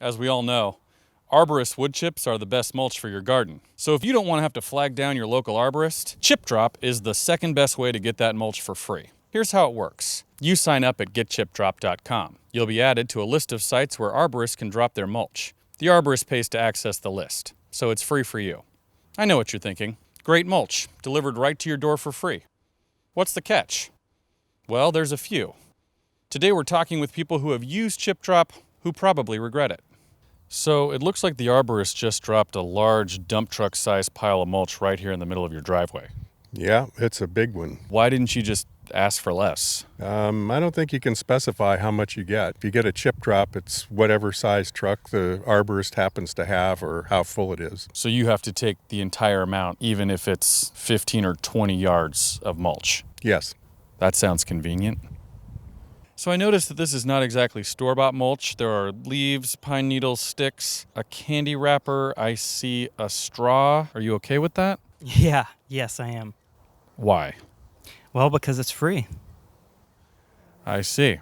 As we all know, arborist wood chips are the best mulch for your garden. So if you don't want to have to flag down your local arborist, ChipDrop is the second best way to get that mulch for free. Here's how it works. You sign up at getchipdrop.com. You'll be added to a list of sites where arborists can drop their mulch. The arborist pays to access the list, so it's free for you. I know what you're thinking. Great mulch, delivered right to your door for free. What's the catch? Well, there's a few. Today we're talking with people who have used ChipDrop who probably regret it. So it looks like the arborist just dropped a large dump truck-sized pile of mulch right here in the middle of your driveway. Yeah, it's a big one. Why didn't you just ask for less? I don't think you can specify how much you get. If you get a ChipDrop, it's whatever size truck the arborist happens to have or how full it is. So you have to take the entire amount, even if it's 15 or 20 yards of mulch. Yes. That sounds convenient. So I noticed that this is not exactly store-bought mulch. There are leaves, pine needles, sticks, a candy wrapper. I see a straw. Are you okay with that? Yes, I am. Why? Well, because it's free. I see.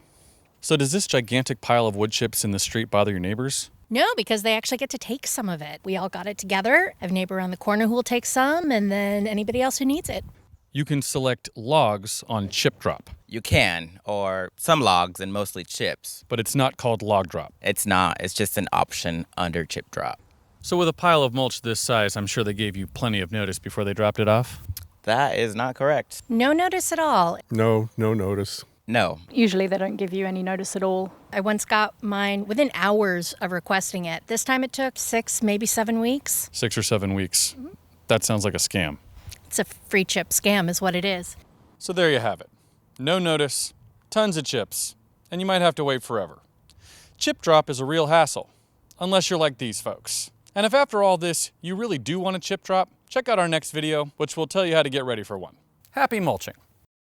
So does this gigantic pile of wood chips in the street bother your neighbors? No, because they actually get to take some of it. We all got it together. I have a neighbor around the corner who will take some, and then anybody else who needs it. You can select logs on ChipDrop, You can, or some logs and mostly chips. but it's not called log drop. It's not. It's just an option under ChipDrop. So with a pile of mulch this size, I'm sure they gave you plenty of notice before they dropped it off? That is not correct. No notice at all. No notice. No. Usually they don't give you any notice at all. I once got mine within hours of requesting it. This time it took 6, maybe 7 weeks. 6 or 7 weeks. That sounds like a scam. It's a free chip scam is what it is. So there you have it. No notice, tons of chips, and you might have to wait forever. ChipDrop is a real hassle, unless you're like these folks. And if after all this, you really do want a ChipDrop, check out our next video, which will tell you how to get ready for one. Happy mulching.